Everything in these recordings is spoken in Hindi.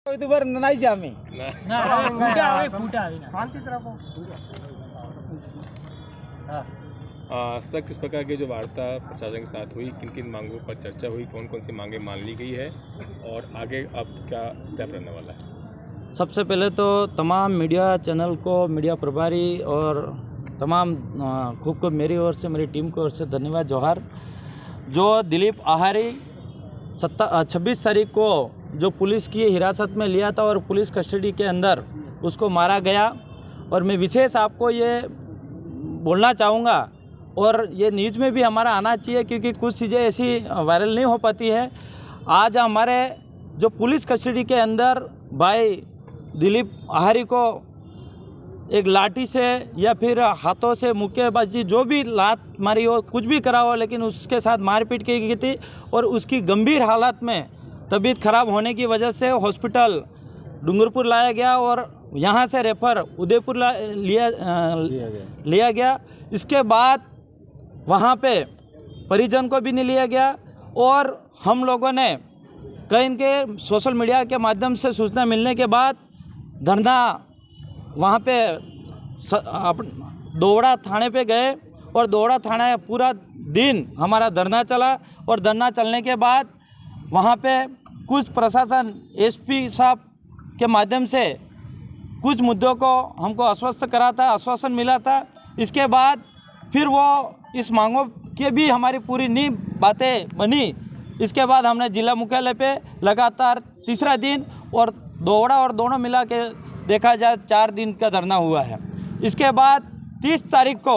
नाही છે અમે सर, किस प्रकार की जो वार्ता प्रशासन के साथ हुई, किन किन मांगों पर चर्चा हुई, कौन कौन सी मांगें मान ली गई है और आगे अब क्या स्टेप रहने वाला है? सबसे पहले तो तमाम मीडिया चैनल को, मीडिया प्रभारी और तमाम खूब खूब मेरी ओर से, मेरी टीम की ओर से धन्यवाद, जोहार। जो दिलीप आहारी 26 तारीख को जो पुलिस की हिरासत में लिया था और पुलिस कस्टडी के अंदर उसको मारा गया, और मैं विशेष आपको ये बोलना चाहूँगा और ये न्यूज़ में भी हमारा आना चाहिए, क्योंकि कुछ चीज़ें ऐसी वायरल नहीं हो पाती है। आज हमारे जो पुलिस कस्टडी के अंदर भाई दिलीप आहारी को एक लाठी से या फिर हाथों से मुक्केबाजी, जो भी लात मारी हो, कुछ भी करा हो, लेकिन उसके साथ मारपीट की गई थी और उसकी गंभीर हालत में तबीयत खराब होने की वजह से हॉस्पिटल डूंगरपुर लाया गया और यहाँ से रेफर उदयपुर लिया गया। इसके बाद वहाँ पे परिजन को भी नहीं लिया गया और हम लोगों ने कहीं के सोशल मीडिया के माध्यम से सूचना मिलने के बाद धरना वहाँ पे दोवड़ा थाने पे गए और दोवड़ा थाना पूरा दिन हमारा धरना चला, और धरना चलने के बाद वहाँ पे कुछ प्रशासन एसपी साहब के माध्यम से कुछ मुद्दों को हमको आश्वस्त करा था, आश्वासन मिला था। इसके बाद फिर वो इस मांगों के भी हमारी पूरी नहीं बातें बनी। इसके बाद हमने जिला मुख्यालय पे लगातार तीसरा दिन और दोवड़ा और दोनों मिला के देखा जाए 4 दिन का धरना हुआ है। इसके बाद 30 तारीख को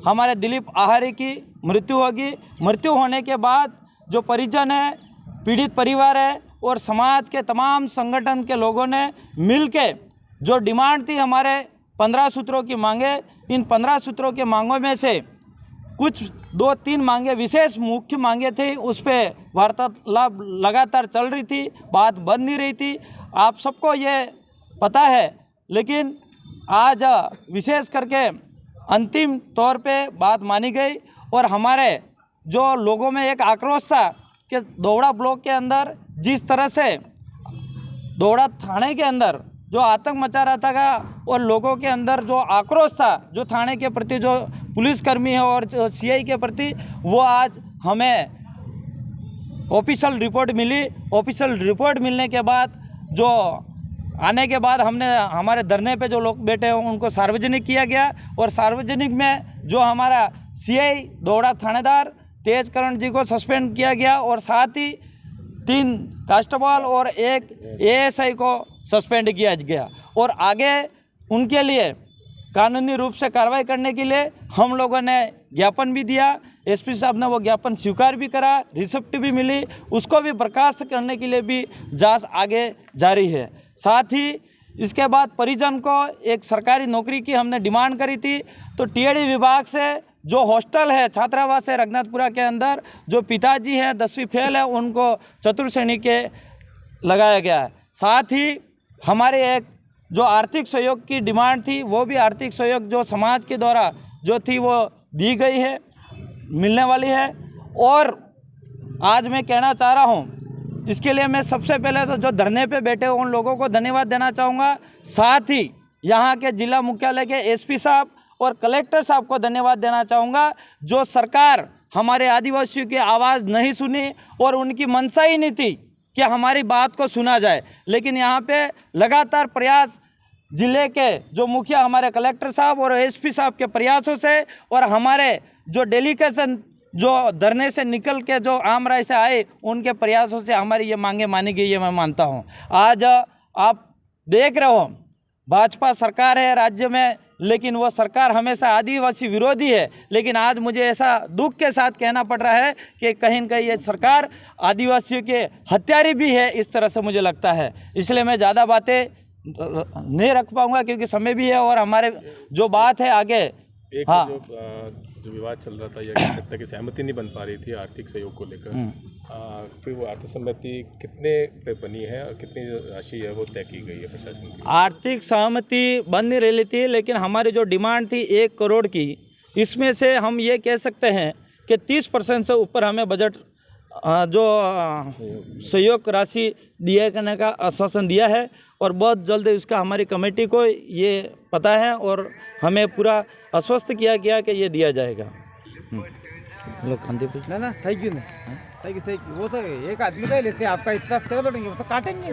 हमारे दिलीप आहारी की मृत्यु होगी। मृत्यु होने के बाद जो परिजन है, पीड़ित परिवार है और समाज के तमाम संगठन के लोगों ने मिलके जो डिमांड थी, हमारे 15 सूत्रों की मांगे, इन 15 सूत्रों के मांगों में से कुछ 2-3 मांगे विशेष मुख्य मांगे थे, उस पर वार्तालाप लगातार चल रही थी, बात बन नहीं रही थी, आप सबको ये पता है। लेकिन आज विशेष करके अंतिम तौर पे बात मानी गई और हमारे जो लोगों में एक आक्रोश था कि दोवड़ा ब्लॉक के अंदर जिस तरह से दोवड़ा थाने के अंदर जो आतंक मचा रहा था और लोगों के अंदर जो आक्रोश था, जो थाने के प्रति, जो पुलिसकर्मी है और सीआई के प्रति, वो आज हमें ऑफिशियल रिपोर्ट मिली। ऑफिशियल रिपोर्ट मिलने के बाद जो आने के बाद हमने हमारे धरने पे जो लोग बैठे हैं उनको सार्वजनिक किया गया, और सार्वजनिक में जो हमारा सीआई दोवड़ा थानेदार तेजकरण जी को सस्पेंड किया गया और साथ ही 3 कांस्टेबल और 1 एएसआई को सस्पेंड किया गया, और आगे उनके लिए कानूनी रूप से कार्रवाई करने के लिए हम लोगों ने ज्ञापन भी दिया। एसपी साहब ने वो ज्ञापन स्वीकार भी करा, रिसिप्ट भी मिली, उसको भी बर्खास्त करने के लिए भी जांच आगे जारी है। साथ ही इसके बाद परिजन को एक सरकारी नौकरी की हमने डिमांड करी थी, तो टीएडी विभाग से जो हॉस्टल है, छात्रावास है रघुनाथपुरा के अंदर, जो पिताजी हैं 10वीं फेल है, उनको चतुर्थ श्रेणी के लगाया गया है। साथ ही हमारे एक जो आर्थिक सहयोग की डिमांड थी, वो भी आर्थिक सहयोग जो समाज के द्वारा जो थी वो दी गई है, मिलने वाली है। और आज मैं कहना चाह रहा हूँ, इसके लिए मैं सबसे पहले तो जो धरने पे बैठे उन लोगों को धन्यवाद देना चाहूँगा, साथ ही यहाँ के जिला मुख्यालय के एसपी साहब और कलेक्टर साहब को धन्यवाद देना चाहूँगा, जो सरकार हमारे आदिवासियों की आवाज़ नहीं सुनी और उनकी मंशा ही नहीं थी कि हमारी बात को सुना जाए। लेकिन यहाँ पे लगातार प्रयास जिले के जो मुखिया हमारे कलेक्टर साहब और एसपी साहब के प्रयासों से और हमारे जो डेलीगेशन जो धरने से निकल के जो आम राय से आए, उनके प्रयासों से हमारी ये मांगे मानी गई है, मैं मानता हूँ। आज आप देख रहे हो भाजपा सरकार है राज्य में, लेकिन वो सरकार हमेशा आदिवासी विरोधी है। लेकिन आज मुझे ऐसा दुख के साथ कहना पड़ रहा है कि कहीं न कहीं ये सरकार आदिवासियों के हत्यारी भी है, इस तरह से मुझे लगता है। इसलिए मैं ज़्यादा बातें नहीं रख पाऊंगा क्योंकि समय भी है और हमारे जो बात है आगे। एक हाँ, जो विवाद चल रहा था या कह सकते हैं कि सहमति नहीं बन पा रही थी आर्थिक सहयोग को लेकर, फिर वो आर्थिक सहमति कितने पे बनी है और कितनी राशि है वो तय की गई है प्रशासन की? आर्थिक सहमति बन नहीं रही थी, लेकिन हमारी जो डिमांड थी 1 करोड़ की, इसमें से हम ये कह सकते हैं कि 30% से ऊपर हमें बजट जो सहयोग राशि दिया करने का आश्वासन दिया है और बहुत जल्द इसका हमारी कमेटी को ये पता है और हमें पूरा आश्वस्त किया गया कि ये दिया जाएगा। लोग खाते पे ना थैंक यू वो तो एक आदमी का ही लेते हैं, आपका इतना वो तो काटेंगे।